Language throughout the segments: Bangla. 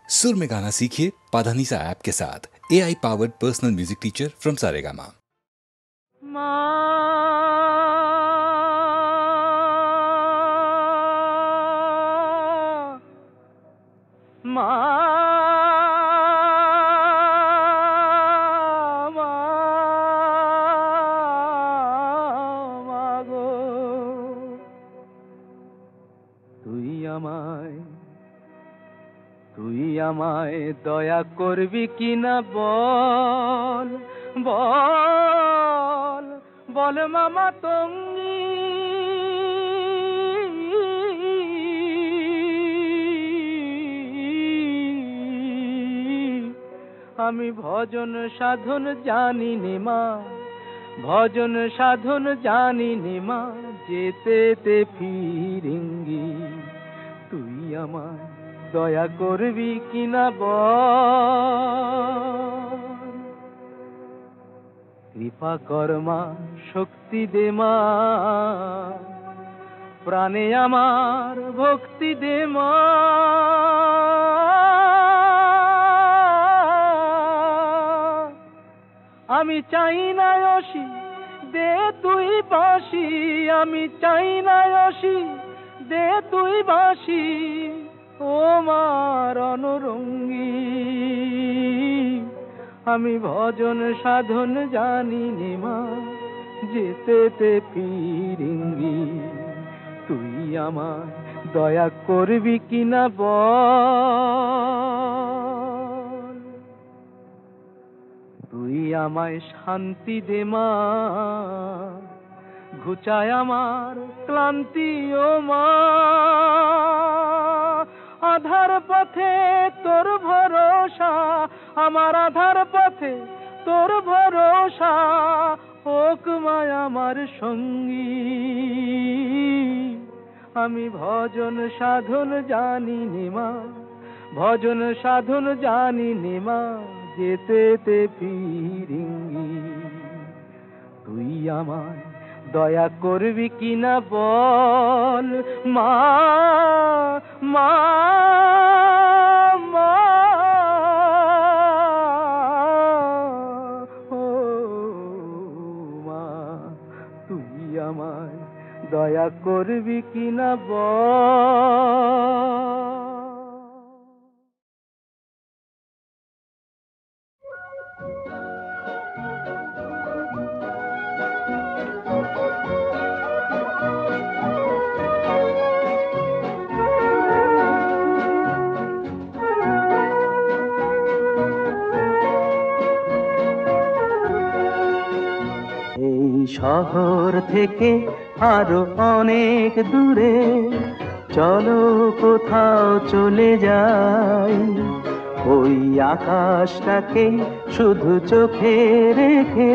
सुर में गाना सीखिए पाधानीसा ऐप के साथ। AI powered personal music teacher from Saregama. তুই আমায় দয়া করবি কিনা বল বল বল মামা তঙ্গি, আমি ভজন সাধন জানি নে মা, ভজন সাধন জানি নে মা, যেতে ফিরিঙ্গি। তুই আমায় দয়া করবি কিনা বল। কৃপা কর্মা শক্তি দে মা, প্রাণে আমার ভক্তি দে মা। আমি চাই না অসি দে তুই বাঁশি, আমি চাই না অসি দে তুই বাঁশি, ও মার অনুরঙ্গী। আমি ভজন সাধন জানি নে মা, যেতে ফিরিঙ্গি। তুই আমায় দয়া করবি কিনা বল। তুই আমায় শান্তি দে মা, ঘুচায় আমার ক্লান্তি ও মা। আধার পথে তোর ভরসা, আমার আধার পথে তোর ভরসা, হোক মায় আমার সঙ্গী। আমি ভজন সাধন জানি নে মা, ভজন সাধন জানি নে মা, যেতে ফিরিঙ্গি। তুই আমায় দয়া করবি কিনা বল মা মা মা। ও মা, তুই আমায় দয়া করবি কিনা বল। শহর থেকে আরো অনেক দূরে চলো কোথাও চলে যাই। ওই আকাশটাকে শুধু চোখে রেখে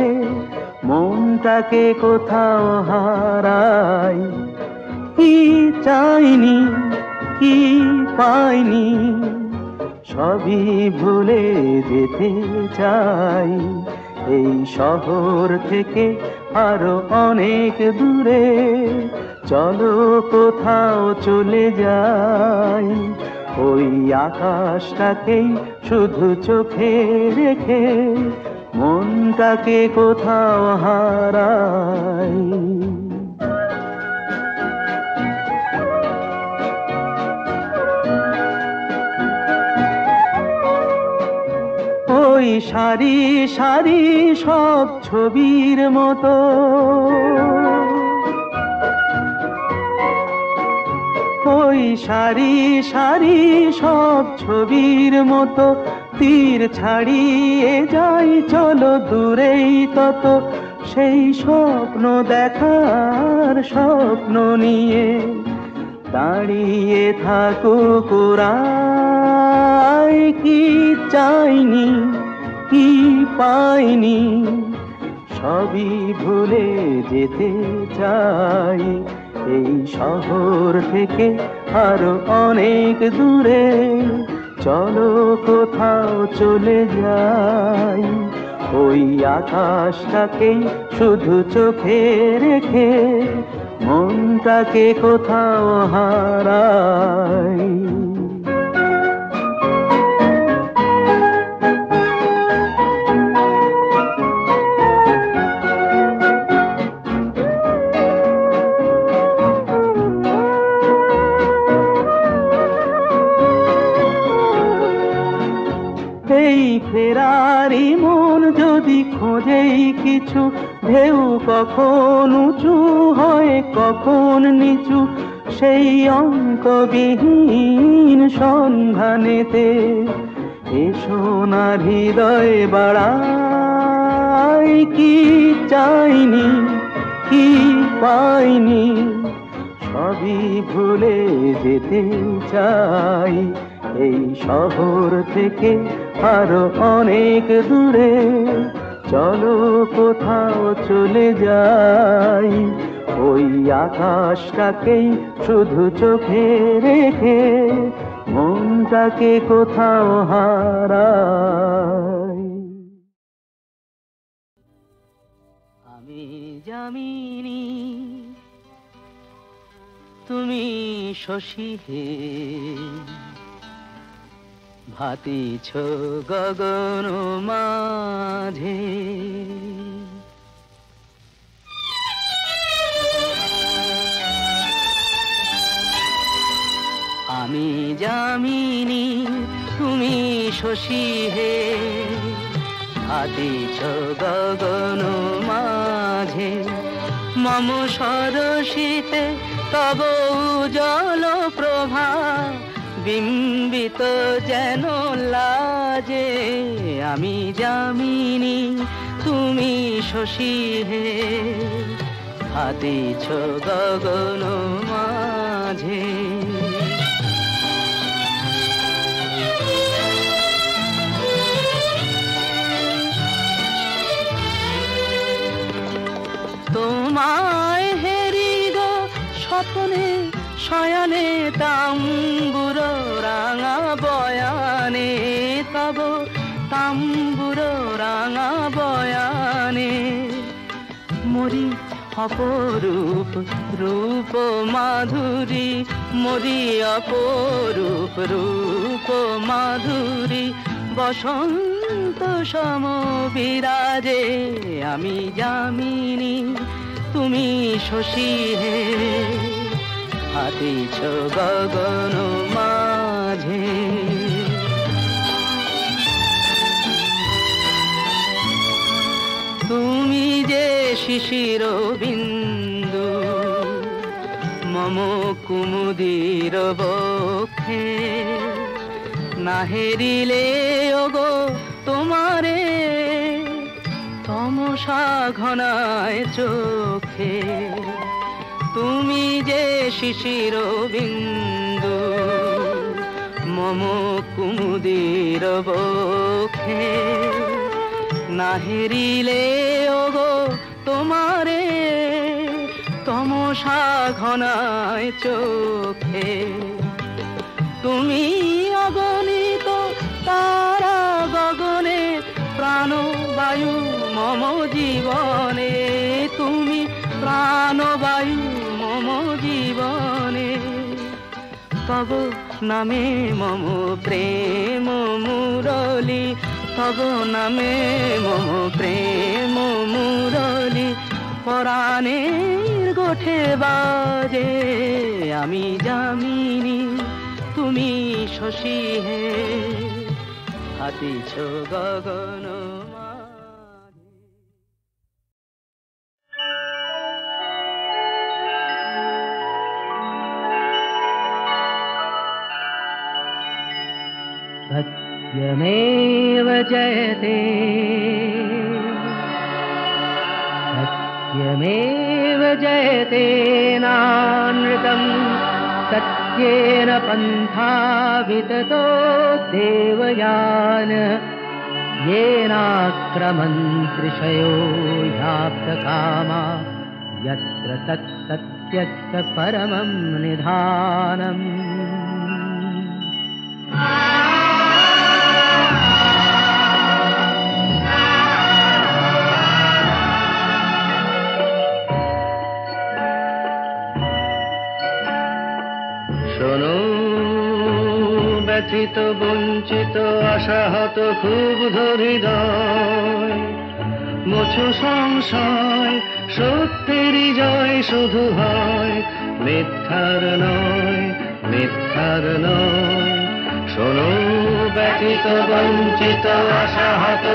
মনটাকে কোথাও হারাই। কি চাইনি কি পাইনি সবই ভুলে যেতে চাই। এই শহর থেকে আরো অনেক দূরে চলো কোথাও চলে যাই। ওই আকাশটাকেই শুধু চোখে রেখে মনটাকে কোথাও হারাই। ওই সারি সারি সব ছবির মতো ওই সারি সারি সব ছবির মতো তীর ছাড়িয়ে যাই চলো দূরেই তত। সেই স্বপ্ন দেখার স্বপ্ন নিয়ে দাঁড়িয়ে থাকুক ওরাই। কি চাইনি কি পাইনি সবই ভুলে যেতে চাই। এই শহর থেকে আরো অনেক দূরে চলো কোথাও চলে যাই। ওই আকাশটাকেই শুধু চোখে রেখে মনটাকে কোথাও হারাই। ফেরারি মন যদি খোঁজেই কিছু, ঢেউ কখন উঁচু হয় কখন নিচু, সেই অন্তবিহীন সন্ধানেতে এসো না হৃদয় বাড়াই, কি চাইনি কি পাইনি সবই ভুলে যেতে চাই, এই শহর থেকে আরো অনেক দূরে চলো কোথাও চলে যাই, ওই আকাশটাকেই শুধু চোখে রেখে মনটাকে কোথাও হারাই। আমি যামিনী তুমি শশী হে, ভাতিছ গগন মাঝে, আমি যামিনী তুমি শশী হে, ভাতিছ গগন মাঝে, মম সরসিতে তব উজ্জ্বল প্রভা বিম্বিত যেন লাজে, আমি যামিনী তুমি শশী হে, ভাতিছ গগন মাঝে। তোমায় হেরি গো স্বপ্নে শয়নে তাম্বুর রাঙা বয়ানে, তব তাম্বুর রাঙা বয়ানে মরি অপরূপ রূপ মাধুরী, মরি অপরূপ রূপ মাধুরী, বসন্ত সম বিরাজে, আমি যামিনী তুমি শশী হে, ভাতিছ গগন মাঝে। তুমি যে শিশির বিন্দু মম কুমুদির বক্ষে, না হেরিলে ওগো তোমারে তমসা ঘনায় চোখে, তুমি যে শিশির বিন্দু মম কুমুদির বক্ষে, না হেরিলে ওগো তোমারে তমসা ঘনায় চোখে, তুমি অগণিত তারা গগনে প্রাণবায়ু মম জীবনে, তুমি প্রাণবায়ু মম জীবনে, তব নামে মম প্রেম মুরলী, তব নামে মম প্রেম মুরলী, পরাণের গোঠে বাজে, আমি যামিনী তুমি শশী হে, ভাতিছ গগন মাঝে। सत्यमेव जयते सत्यमेव जयते नानृतम्, सत्येन पन्था विततो देवयान, येनाक्रमन्त्रिषयो ह्याप्तकामा, यत्र तत्सत्यस्य परमं निधानम्। শোনো ব্যথিত বঞ্চিত আশাহত ক্ষুব্ধ হৃদয়, মোছো সংশয় সত্যেরই জয় শুধু হয়, মিথ্যার নয় মিথ্যার নয়। শোনো ব্যথিত ব্যতীত বঞ্চিত আশাহত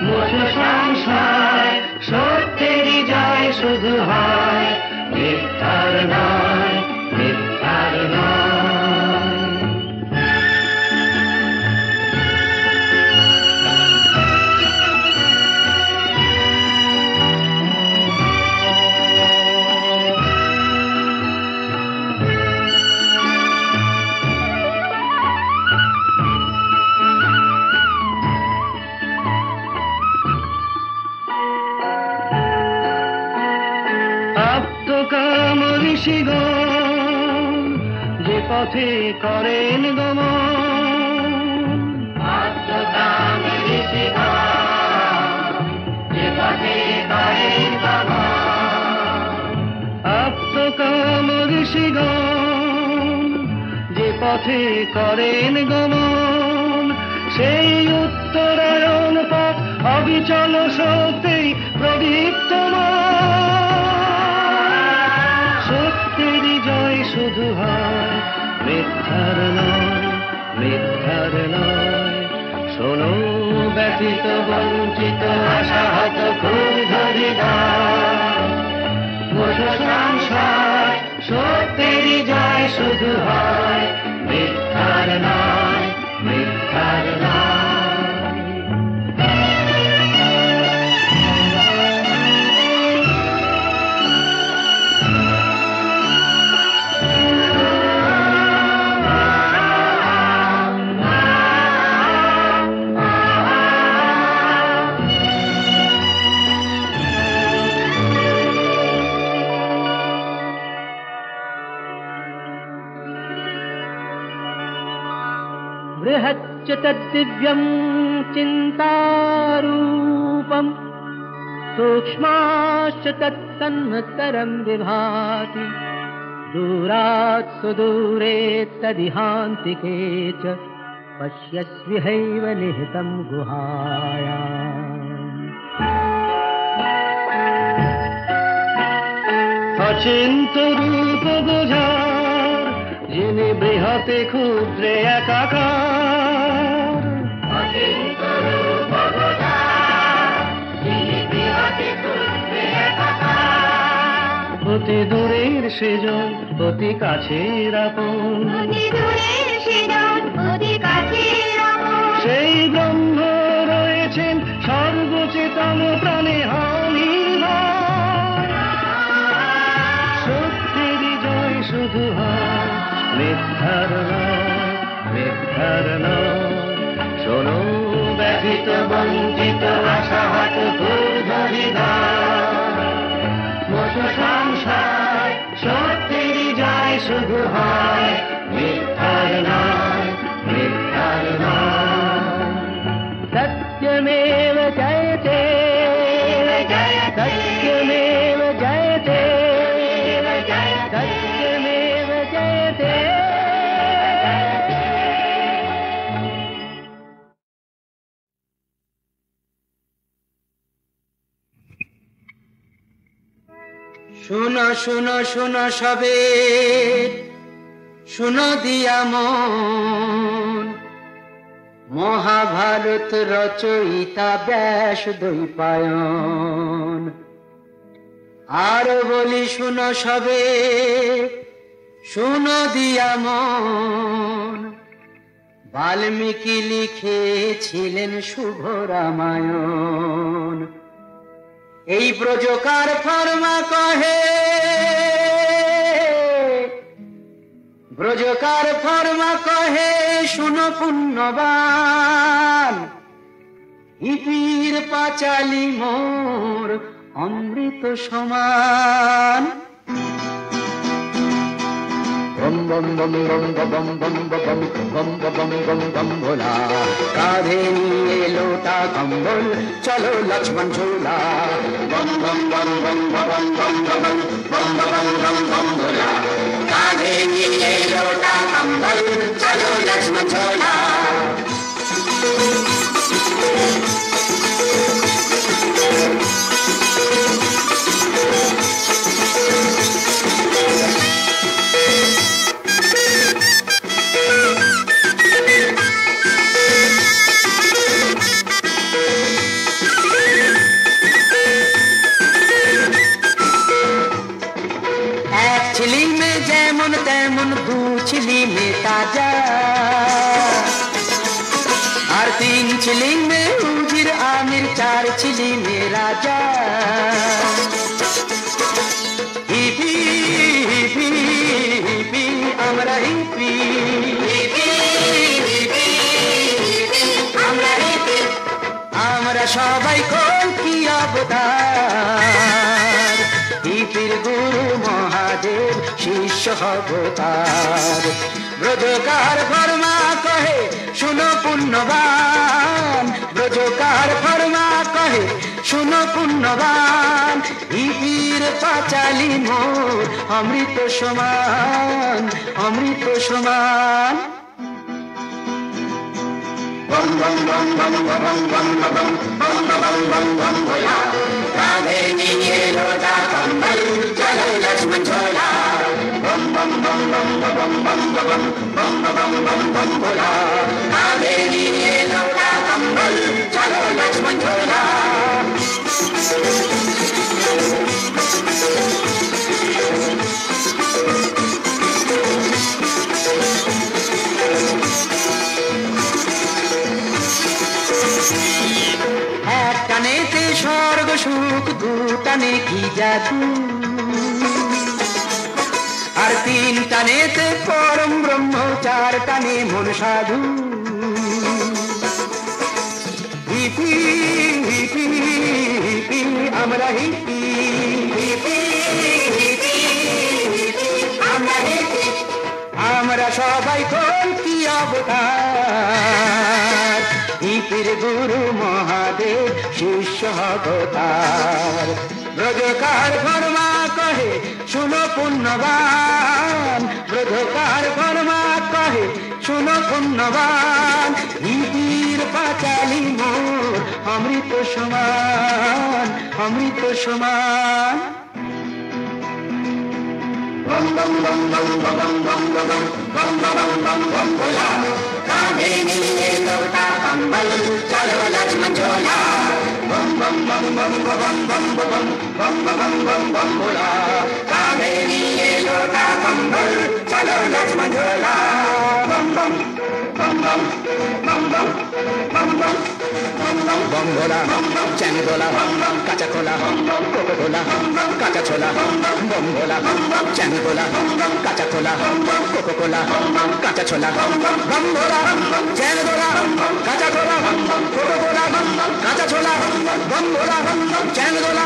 মুছে সংসার সত্যেরই যায় শুধু হয় মিথ্যার নয় মিথ্যার নয়। যে পথে করেন গমন আত্মকাম ঋষিগণ, যে পথে করেন গমন আত্মকাম ঋষিগণ, যে পথে করেন গমন সেই উত্তরায়ণ পথ অবিচল শক্তি প্রদীপ্তমান। সত্যেরই জয় শুধু হয় মিথ্যার নয় মিথ্যার নয়। শোনো ব্যথিত বঞ্চিত আশাহত সংসার সত্যেরই জয় শুধু হয় মিথ্যার নয় মিথ্যার নয়। बृहच्च तद्दिव्यं चिन्तारूपं सूक्ष्माश्च तत्तन्मत्तरं विभाति दूरात् सुदूरे तदिहान्तिके च पश्यस्विहैव निहितं गुहायाम्। अचिन्त रूप बुझार যিনি বৃহতে ক্ষুদ্রে একাকার, অচিন্ত রূপ বুঝার যিনি বৃহতে ক্ষুদ্রে একাকার। অতি দূরের সেজন অতি কাছের আপন, অতি দূরের সেজন অতি কাছের আপন। সেই ব্রহ্ম রয়েছেন সর্বচেতন প্রাণে অনির্ভর। সত্যেরই জয় শুধু হয় মিথ্যার নয় মিথ্যার নয়। শোনো ব্যথিত বঞ্চিত আশাহত মুছে সংসার সত্যেরই জয় শুধু হয় মিথ্যার নয় মিথ্যার নয়। সত্যমেব জয়তে সত্যমেব জয়তে সত্যমেব জয়তে। শোনো শোনো শোনো সবে শোনো দিয়া মন, মহাভারত রচয়িতা ব্যাস দ্বৈপায়ন। আর বলি শোনো সবে শোনো দিয়া মন, বাল্মীকি লিখেছিলেন শুভ রামায়ণ। এই ব্রজকার ফরমা কহে, ব্রজকার ফরমা কহে শুনো পুণ্যবান, ইপির পাঁচালী মোর অমৃত সমান। বম বম বম বম বম বম বম বম বম বম বম ভোলা, কাঁধে নিয়ে লোটা কম্বল চলো লক্ষ্মণ ঝোলা। বম বম বম বম বম বম বম বম বম বম বম ভোলা, কাঁধে নিয়ে লোটা কম্বল চলো লক্ষ্মণ ঝোলা। राजा और 3 ছিলি মে উজির আমির 4 ছিলি মে রাজা হিপি হিপি হিপি আমরা হিপি আমরা সবাই কলকি অবতার হিপির গুরু মহাদেব শিষ্য অবতার ব্রজকার ফরমা কহে শুনো পুণ্যবান ব্রজকার ফরমা কহে শুনো পুণ্যবান হিপির পাঁচালি মোর অমৃত সমান অমৃত সমান bum bum bum bum bum bum bum bum bum bum bum भोला राधे निये लोटा कंबल चलो लक्ष्मण झोला bum bum bum bum bum bum bum bum bum bum bum भोला राधे निये लोटा कंबल चलो लक्ष्मण झोला টানেতে স্বর্গ সুখ দুটানে কি জাদু আর 3 টানেতে পরম ব্রহ্ম 4 টানে মন সাধু হিপি হিপি হিপি আমরা হিপি হিপি হিপি আমরা হিপি আমরা সবাই কলকি অবতার হিপির গুরু মহাদেব শিষ্য অবতার ব্রজকার ফরমা কহে শুনো পুণ্যবান ব্রজকার ফরমা কহে শুনো পুণ্যবান হিপির পাঁচালি মোর অমৃত সমান অমৃত সমান bum bum bum bum bum bum bum bum bum bum bum भोला राधे निये लोटा कंबल चलो लक्ष्मण झोला bum bum bum bum bum bum bum bum bum bum bum भोला राधे निये लोटा कंबल चलो लक्ष्मण झोला bum bum bum bum bum bum bum bum bum भोला चैन डोला काचा खोला कोको कोला काचा छोला बम भोला चैन डोला काचा खोला कोको कोला काचा छोला बम भोला चैन डोला काचा खोला कोको कोला काचा छोला बम भोला चैन डोला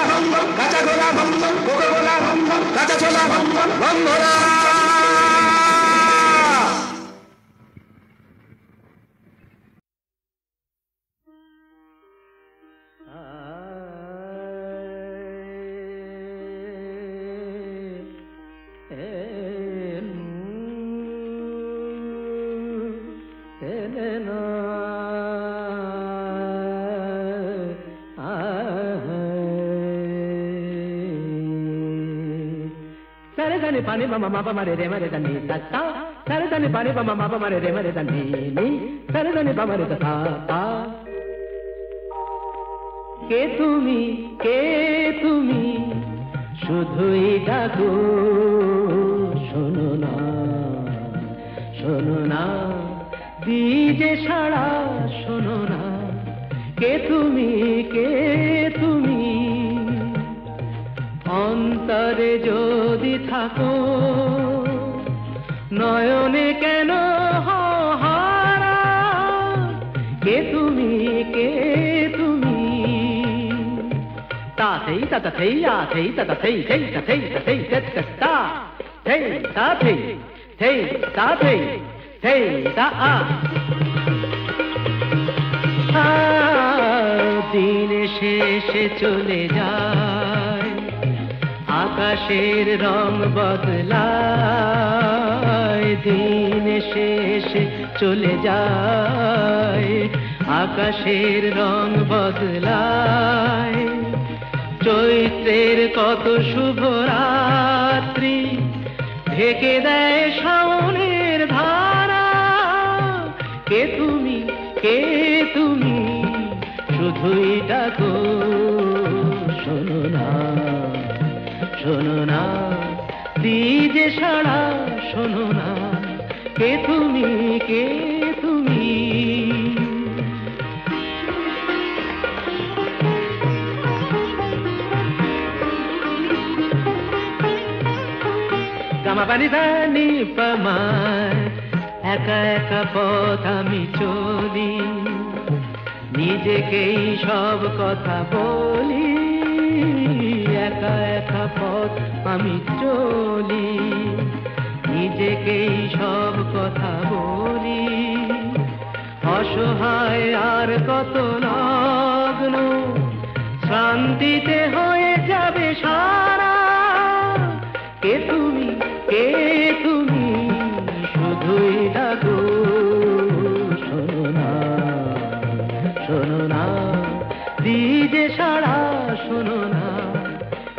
काचा खोला कोको कोला काचा छोला बम भोला pani mama mama mare re mare dani ta ta sare dani pani mama mama mare re mare dani ni sare dani mama mare ta ta কে তুমি শুধুই ডাকো শোনো না দিজে সাড়া শোনো না কে তুমি অন্তরে যদি থাকো নয়নে কেন হারা কে তুমি তাতেই তা থেই আতেই তা থেই থেই তা থেই তা থেই তা থেই তা থেই থেই তা থেই থেই তা দিন শেষে চলে যায় আকাশের রং বদলায় দিন শেষে চলে যায় আকাশের রং বদলায় চৈত্রের কত শুভ রাত্রি ঢেকে দেয় শাওনের ধারা কে তুমি শুধুই ডাকো শোনো না দিজে সাড়া শোনো না কে তুমি, কে তুমি? গামা পানি ধানি পামার, একা একা পথ আমি চলি, নিজেকেই সব কথা বলি, একা একা পথ আমি চলি, নিজেকেই সব কথা বলি, অসহায় আর কত লগ্ন, শান্তিতে হয়ে যাবে সারা। কে তুমি, কে তুমি, শুধুই ডাকো, শোনো না, শোনো না, দিজে সারা, শোনো না,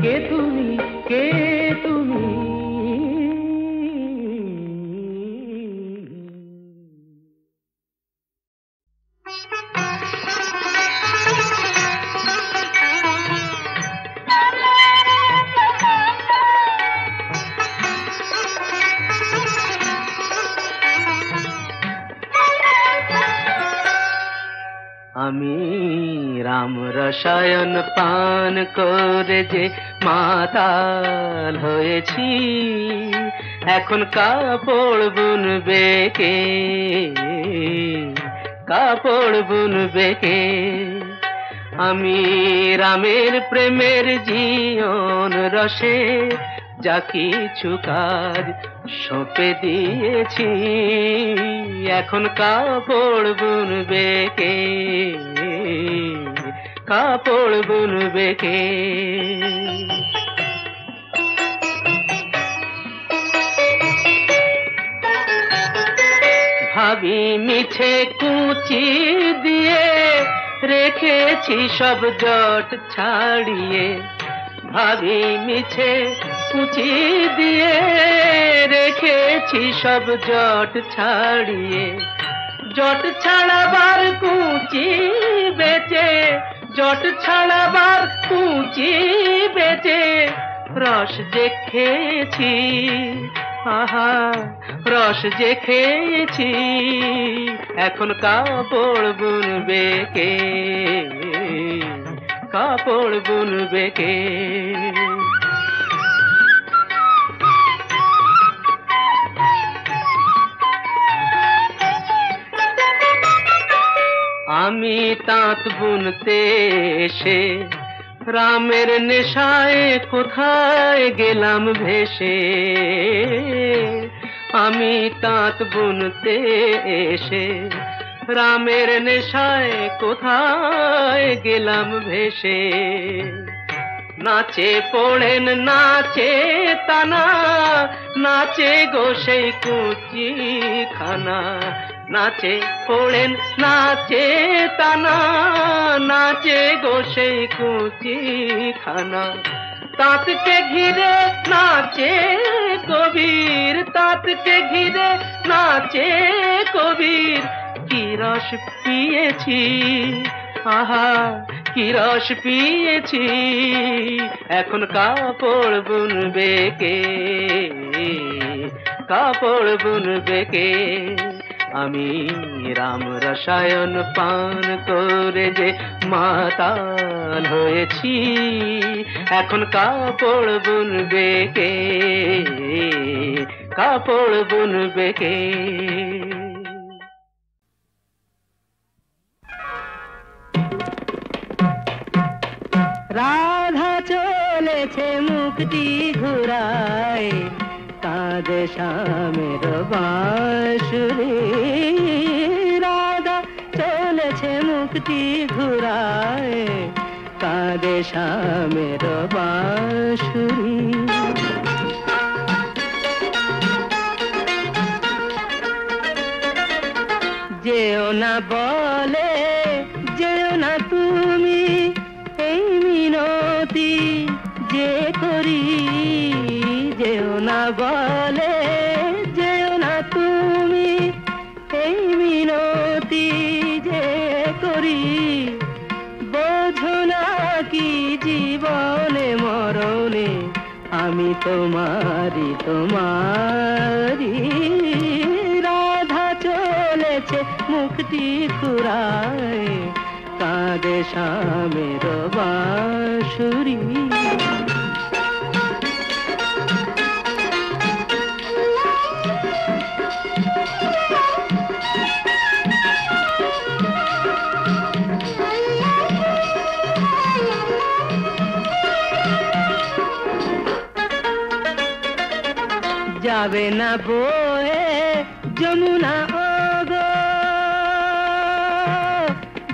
কে তুমি, কে তুমি? আমি রাম রসায়ন পান করে যে মাতাল হয়েছি, এখন কাপড় বুনবে কে, কাপড় বুনবে কে? আমি রামের প্রেমের জীবন রসে যা কিছু কাজ সঁপে দিয়েছি, এখন কাপড় বুনবে কে, কাপড় বুনবে কে? ভাবি মিছে কুচি দিয়ে রেখেছি সব জট ছাড়িয়ে, ভাবি মিছে কুচি দিয়ে রেখেছি সব জট ছাড়িয়ে, জট ছাড়াবার কুচি বেচে, জট ছাড়াবার কুচি বেচে রস যে খেয়েছি, আহা রস যে খেয়েছি, এখন কাপড় বুনবে কে, কাপড় বুনবে কে? আমি তাঁত বুনতে এসে রামের নেশায় কোথায় গেলাম ভেসে, আমি তাঁত বুনতে এসে রামের নেশায় কোথায় গেলাম ভেসে। নাচে পড়েন নাচে তানা, নাচে গো সেই কুচি খানা, নাচে পড়েন নাচে তানা, নাচে গো সেই কুচি খানা। তাঁতকে ঘিরে নাচে কবির, তাঁতকে ঘিরে নাচে কবির, কি রস পিয়েছি, আহা কি রস পিয়েছি, এখন কাপড় বুনবে কে, কাপড় বুনবে কে? আমি রাম রসায়ন পান করে যে মাতাল হয়েছি, এখন কাপড় বুনবে কে, কাপড় বুনবে কে? রাধা চলেছে মুক্তি ঘুরায়, কাঁদে শ্যামের বাঁশুরি। রাধা চলেছে মুক্তি ঘুরায়, কাঁদে শ্যামের বাঁশুরি। যেও না বলে, যেও না তুমি, এই মিনতি যে করি। যেও না বলে, যেও না তুমি, এই মিনতি যে করি। বোঝো না কি জীবনে মরণে আমি তোমারি, তোমারি। চলেছে মুখটি ঘুরায় কাঁদে শামের বাঁশুরি যাবে না বয়ে যমুনা ওগো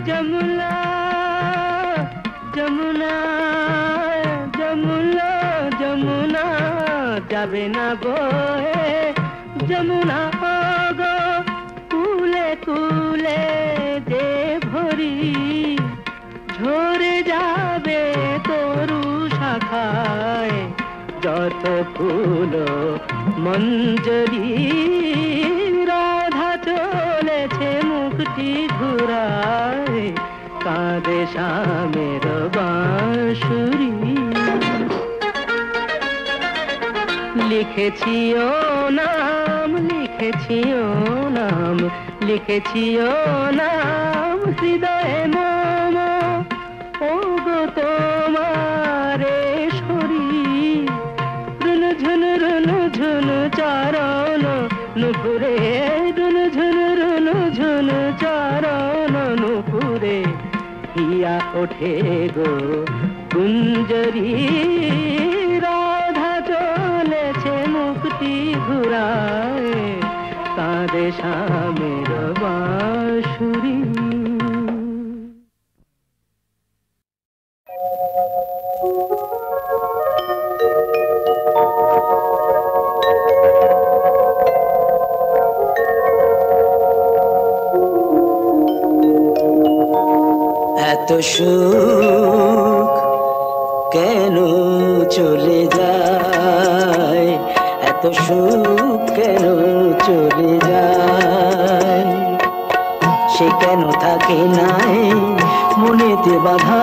যমুনা যমুনা যমুনা যমুনা যাবে না বয়ে যমুনা ওগো কুলে কুলে যে ভরি ঝরে যাবে তরু শাখায় যত ফুল মঞ্জরি রাধা চলেছে মুখটি ঘুরায় কাঁদে শামের বাঁশুরি লিখেছি ও নাম লিখেছি ও নাম লিখেছি ও নাম হৃদয়ে মম ও গো তোমারে শরীর রুনু ঝুনু চারণ নুপুরে রুনু ঝুনু চারণ নুপুরে হিয়া ওঠে গো কুঞ্জরি রাধা চলেছে মুক্তি ঘুরায় কাঁদে শামের বাঁশুরি এত সুখ কেন চলে যায় এত সুখ কেন চলে যায় সে কেন থাকে নাই মনেতে বাধা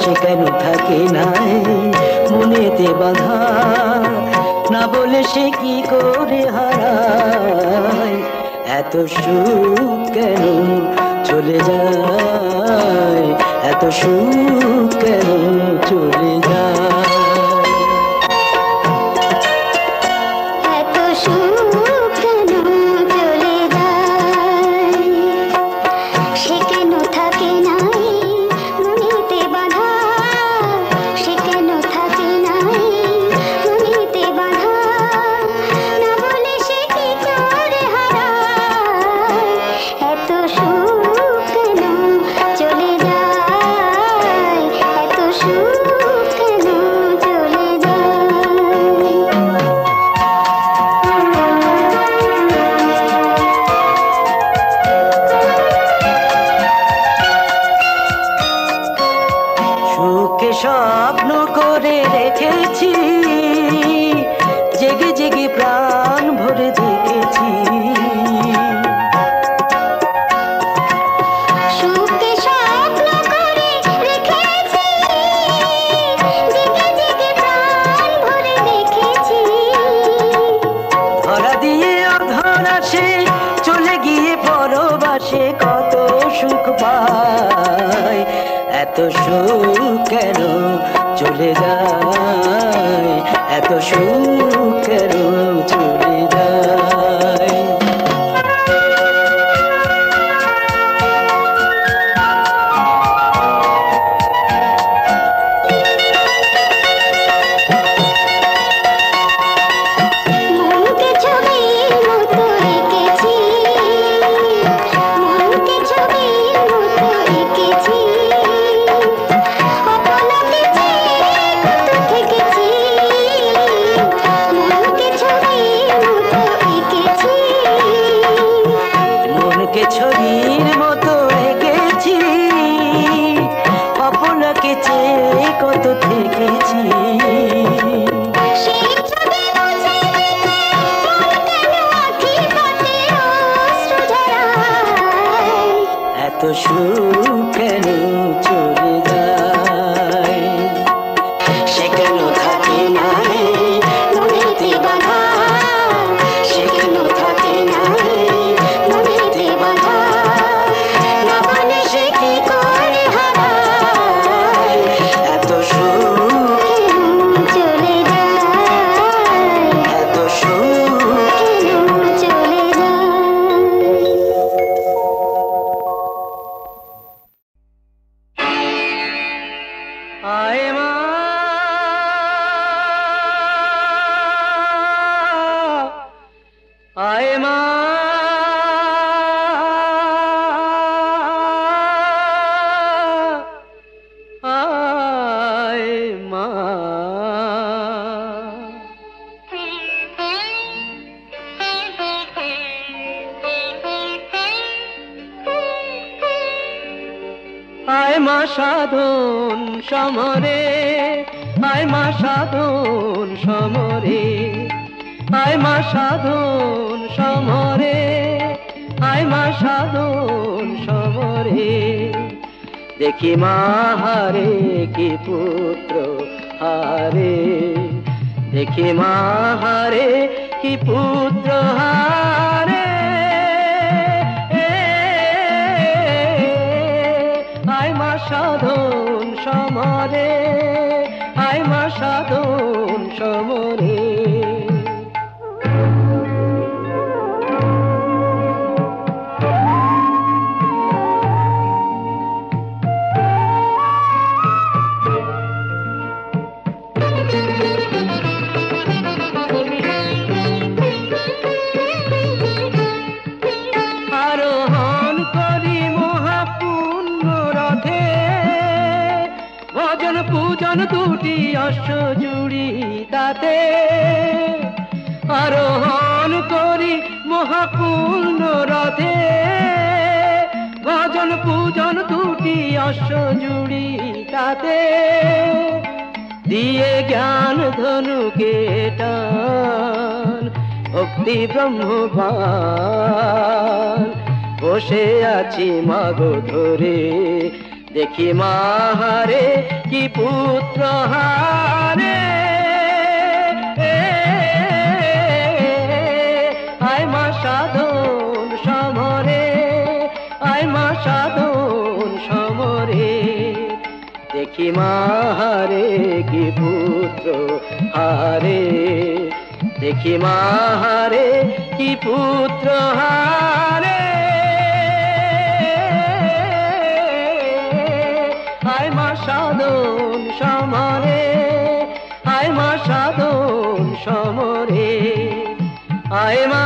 সে কেন থাকে নাই মনেতে বাধা না বলে সে কি করে হারায় এত সুখ কেন চলে যায় এত সুখ কেন চলে যায় এত সুখ কেন চলে যায় সে কেন থাকে নাই মনেতে বাধা সে কেন থাকে নাই মনেতে বাধা না বলে সে কি করে হারায় এত সুখ কেন চলে যায় এত সুখ কেন চলে সুখে স্বপ্ন করে রেখেছি জেগে জেগে প্রাণ ভরে দেখেছি সুখে স্বপ্ন করে রেখেছি জেগে জেগে প্রাণ ভরে দেখেছি ধরা দিয়ে অধরাসে চলে গিয়ে পরবাসে কত সুখ পায় এত সুখ কেন চলে যায় এত সুখ কেন চলে যায় মনকে ছবির মতো এঁকেছি মনকে ছবির মতো এঁকেছি অপলকে চেয়ে কত থেকেছি মনকে ছবির মতো এঁকেছি মনকে ছবির মতো এঁকেছি অপনাকে চেয়ে কত থেকেছি সেই ছবি মুছে দিতে মন কেন আঁখি পাতে অশ্রু ঝরায় এত সুখ কেন চলে যায় সে কেন থাকে নাই মনেতে বাধা সে কেন থাকে নাই মনে আয় মা সাধন সমরে, আয় মা সাধন সমরে, আয় মা সাধন সমরে, আয় মা সাধন সমরে। দেখি মা হারে কি পুত্র হারে, দেখি মা হারে কি পুত্র হারে। আয় মা সাধন সমরে, আয় মা সাধন সমরে। আরোহণ করি মহাপূর্ণ রথে, ভজন পূজন দুটি অশ্ব জুড়ি তাতে। আরোহণ করি মহাপূর্ণ রথে, ভজন পূজন দুটি অশ্ব জুড়ি তাতে। দিয়ে জ্ঞান ধনুকে টান, ভক্তি ব্রহ্মবান, বসে আছি মাগো ধরে। দেখি মা হারে কি পুত্র হারে। আয় মা সাধন সমরে, আয় মা সাধন সমরে। দেখি মা হারে কি পুত্র হারে, দেখি মা হারে কি পুত্র হারে। আয় মা সাধন সমরে, আয় মা সাধন সমরে, আয় মা